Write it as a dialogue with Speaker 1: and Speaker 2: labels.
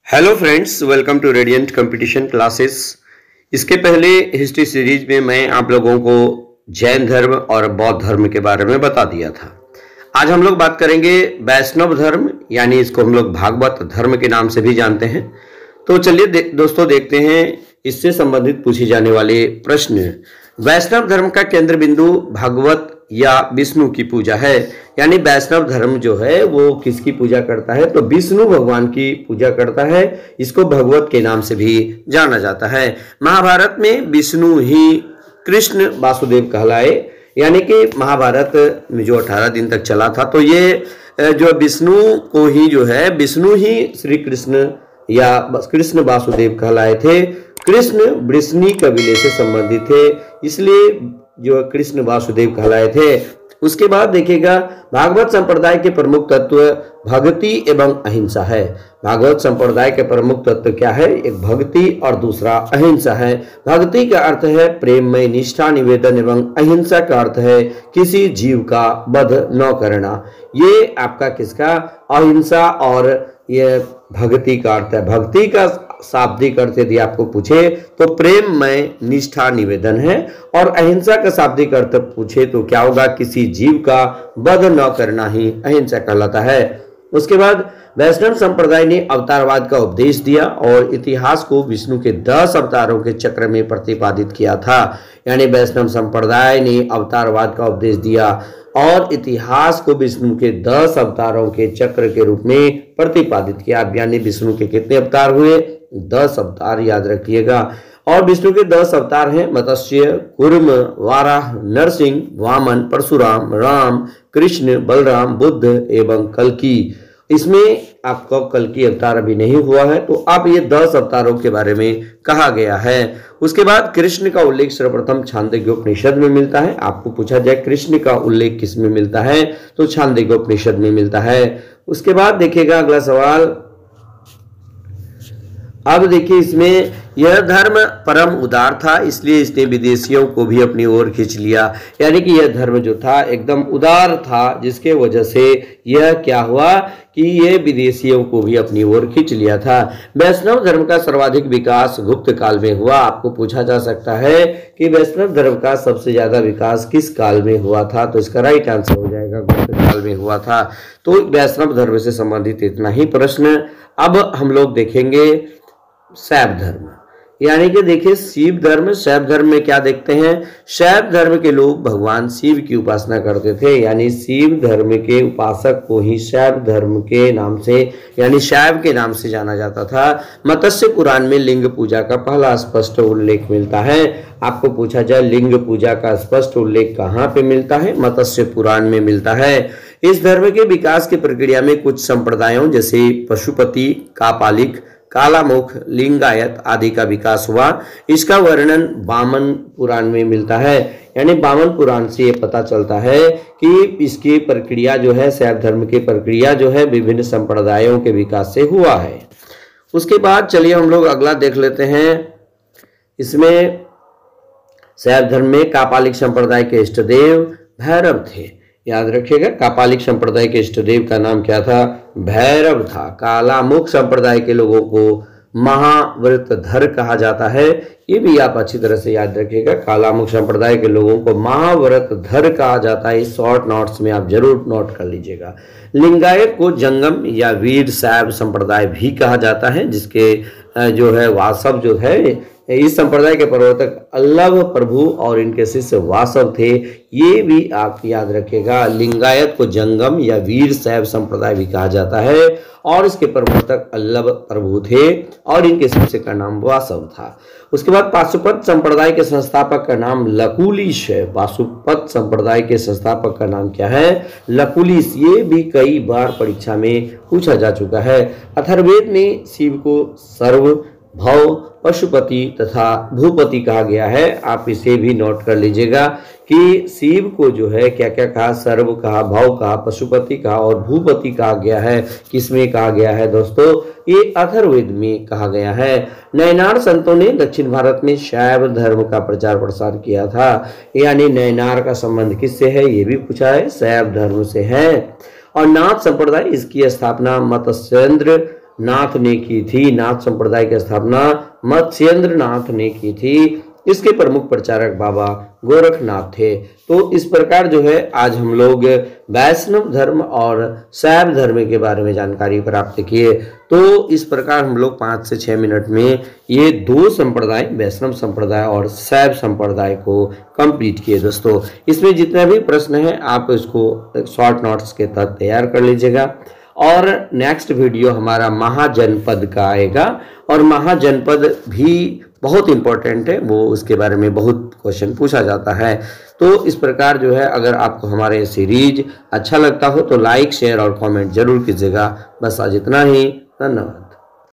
Speaker 1: Hello friends, welcome to Radiant Competition Classes. इसके पहले history series में मैं आप लोगों को जैन धर्म और बौद्ध धर्म के बारे में बता दिया था। आज हम लोग बात करेंगे वैष्णव धर्म, यानी इसको हम लोग भागवत धर्म के नाम से भी जानते हैं। तो चलिए दोस्तों देखते हैं इससे संबंधित पूछे जाने वाले प्रश्न। वैष्णव धर्म का केंद्र बिंदु भागवत या विष्णु की पूजा है, यानी वैष्णव धर्म जो है वो किसकी पूजा करता है, तो विष्णु भगवान की पूजा करता है। इसको भगवत के नाम से भी जाना जाता है। महाभारत में विष्णु ही कृष्ण वासुदेव कहलाए, यानी कि महाभारत में जो 18 दिन तक चला था, तो ये जो विष्णु को ही जो है विष्णु ही श्री कृष्ण या कृष्ण वासुदेव कहलाए थे। कृष्ण वृष्णि कबीले से संबंधित थे, इसलिए जो कृष्ण वासुदेव कहलाए थे। उसके बाद देखिएगा भागवत संप्रदाय के प्रमुख तत्व भक्ति एवं अहिंसा है। भागवत संप्रदाय के प्रमुख तत्व क्या है? एक भक्ति और दूसरा अहिंसा है। भक्ति का अर्थ है प्रेममय निष्ठा निवेदन एवं अहिंसा का अर्थ है किसी जीव का वध न करना। ये आपका किसका? अहिंसा और ये भक्ति का अर्थ है। भक्ति का शाब्दिक अर्थ यदि आपको पूछे तो प्रेममय निष्ठा निवेदन है, और अहिंसा का शाब्दिक अर्थ पूछे तो क्या होगा? किसी जीव का वध न करना ही अहिंसा कहलाता है। उसके बाद वैष्णव संप्रदाय ने अवतारवाद का उपदेश दिया और इतिहास को विष्णु के 10 अवतारों के चक्र में प्रतिपादित किया था। यानी वैष्णव संप्रदाय ने अवतारवाद का उपदेश दिया और इतिहास को विष्णु के 10 अवतारों के चक्र के रूप में प्रतिपादित किया। यानी विष्णु के कितने अवतार हुए? 10 अवतार, याद रखिएगा। और विष्णु के 10 अवतार हैं मत्स्य, कूर्म, वाराह, नरसिंह, वामन, परशुराम, राम, कृष्ण, बलराम, बुद्ध एवं कल्कि। इसमें आपका कल्कि अवतार अभी नहीं हुआ है, तो अब ये 10 अवतारों के बारे में कहा गया है। उसके बाद कृष्ण का उल्लेख सर्वप्रथम छांदोग्योपनिषद में मिलता है। आपको पूछा जाए कृष्ण का उल्लेख किस में मिलता है, तो छांदोग्योपनिषद में मिलता है। उसके बाद देखिएगा अगला सवाल। अब देखिए इसमें यह धर्म परम उदार था, इसलिए इसने विदेशियों को भी अपनी ओर खींच लिया। यानी कि यह धर्म जो था एकदम उदार था, जिसके वजह से यह क्या हुआ कि ये विदेशियों को भी अपनी ओर खींच लिया था। वैष्णव धर्म का सर्वाधिक विकास गुप्त काल में हुआ। आपको पूछा जा सकता है कि वैष्णव धर्म का सबसे ज्यादा विकास किस काल में हुआ था, तो इसका राइट आंसर हो जाएगा गुप्त काल में हुआ था। तो वैष्णव धर्म से संबंधित इतना ही प्रश्न। अब हम लोग देखेंगे शैव धर्म, यानी कि देखिए शिव धर्म। शैव धर्म में क्या देखते हैं? शैव धर्म के लोग भगवान शिव की उपासना करते थे, यानी शिव धर्म के उपासक को ही शैव धर्म के नाम से, यानी शैव के नाम से जाना जाता था। मत्स्य पुराण में लिंग पूजा का पहला स्पष्ट उल्लेख मिलता है। आपको पूछा जाए लिंग पूजा का स्पष्ट उल्लेख कहाँ पे मिलता है? मत्स्य पुराण में मिलता है। इस धर्म के विकास की प्रक्रिया में कुछ संप्रदायों जैसे पशुपति, कापालिक, कालामुख, लिंगायत आदि का विकास हुआ। इसका वर्णन वामन पुराण में मिलता है। यानी वामन पुराण से ये पता चलता है कि इसकी प्रक्रिया जो है, शैव धर्म की प्रक्रिया जो है विभिन्न संप्रदायों के विकास से हुआ है। उसके बाद चलिए हम लोग अगला देख लेते हैं। इसमें शैव धर्म में कापालिक संप्रदाय के इष्टदेव भैरव थे। याद रखिएगा कापालिक संप्रदाय के इष्टदेव का नाम क्या था? भैरव था। कालामुख संप्रदाय के लोगों को महाव्रतधर कहा जाता है। ये भी आप अच्छी तरह से याद रखिएगा, कालामुख संप्रदाय के लोगों को महाव्रतधर कहा जाता है। शॉर्ट नोट्स में आप जरूर नोट कर लीजिएगा। लिंगायत को जंगम या वीर शैव संप्रदाय भी कहा जाता है, जिसके जो है वासव जो है, इस संप्रदाय के प्रवर्तक अल्लभ प्रभु और इनके शिष्य वासव थे। ये भी आप याद रखिएगा। लिंगायत को जंगम या वीर शैव संप्रदाय भी कहा जाता है, और इसके प्रवर्तक अल्लभ प्रभु थे और इनके शिष्य का नाम वासव था। उसके बाद पाशुपत संप्रदाय के संस्थापक का नाम लकुलिश है। पाशुपत संप्रदाय के संस्थापक का नाम क्या है? लकुलिश। ये भी कई बार परीक्षा में पूछा जा चुका है। अथर्ववेद में शिव को सर्व, भव, पशुपति तथा भूपति कहा गया है। आप इसे भी नोट कर लीजिएगा कि शिव को जो है क्या क्या कहा? सर्व कहा, भव कहा, पशुपति कहा और भूपति कहा गया है। किसमें कहा गया है दोस्तों? ये अथर्ववेद में कहा गया है। नयनार संतों ने दक्षिण भारत में शैव धर्म का प्रचार प्रसार किया था। यानी नयनार का संबंध किससे है? ये भी पूछा है, शैव धर्म से है। और नाथ संप्रदाय, इसकी स्थापना मत्स्येंद्र नाथ ने की थी। नाथ संप्रदाय की स्थापना मत्स्येंद्र नाथ ने की थी। इसके प्रमुख प्रचारक बाबा गोरखनाथ थे। तो इस प्रकार जो है आज हम लोग वैष्णव धर्म और शैव धर्म के बारे में जानकारी प्राप्त किए। तो इस प्रकार हम लोग 5 से 6 मिनट में ये दो संप्रदाय, वैष्णव संप्रदाय और शैव संप्रदाय को कंप्लीट किए। दोस्तों इसमें जितने भी प्रश्न हैं आप इसको शॉर्ट नोट्स के तहत तैयार कर लीजिएगा। और नेक्स्ट वीडियो हमारा महाजनपद का आएगा और महाजनपद भी बहुत इंपॉर्टेंट है, वो उसके बारे में बहुत क्वेश्चन पूछा जाता है। तो इस प्रकार जो है अगर आपको हमारे सीरीज अच्छा लगता हो तो लाइक, शेयर और कमेंट जरूर कीजिएगा। बस आज इतना ही, धन्यवाद।